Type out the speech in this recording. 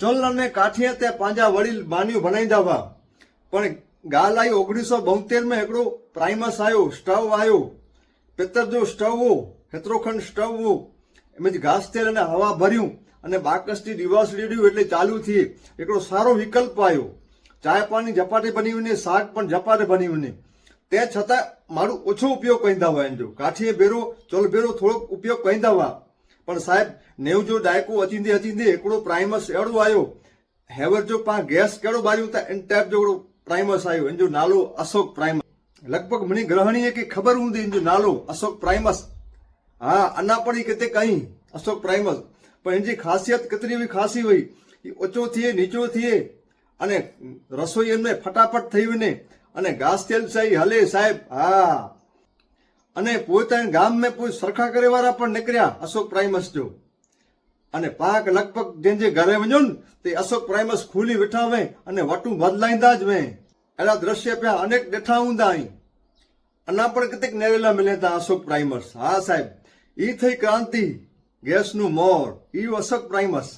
चोल ने काठिया ते पांजा वडील बानियो बनाई दावा पण गाल आई 1972 में एकड़ो प्राइमस आयो स्टव आयो पित्तर जो स्टव हो हेतरो खंड स्टव हो एम घास तेल ने हवा भर्યું અને બાકસથી દિવાસ રેડ્યું એટલે ચાલુ થી એકડો સારો વિકલ્પ આવ્યો ચાય પાણી ઝપાટે બનીને શાક પણ ઝપાટે બનીને તે છતાં મારું ઓછો ઉપયોગ કહીંदा हुआ जो કાઠીએ બેરો ચોલ બેરો થોડો ઉપયોગ કહીंदा हुआ પણ સાહેબ 90 जो દાયકો અચીંદે એકડો પ્રાઇમસ એડો આવ્યો હેવર जो पा गैस केड़ो बारियो ता इन टाइप जो प्राइमस आयो इन जो नालो अशोक प्राइमस लगभग मनी ग्रहणीय की खबर हूंदी इन जो नालो अशोक प्राइमस हाँ अन्ना पड़ी किते कहीं अशोक प्राइमस पर इनकी खासियत कितनी भी खासी हुई ऊंचो थिए नीचो थिए अने रसोई में फटाफट थई वने अने घास तेल सही हले साहेब हाँ अने पोताना गाम में कोई सरखा करे वाला पण निकळ्या अशोक प्राइमस जो अने पाक लगभग जेंजे घरे वञो न ते अशोक प्राइमस खुली वेठा वे अने वटू बदलाईंदा ज वे अहिड़ा दृश्य पिया अनेक ॾिठा हूंदा आहीं अना पण कितेक नेरेला मिले था अशोक प्राइमस हाँ साहेब ई थई क्रांति गैस नु मोर ई अशोक प्राइमस।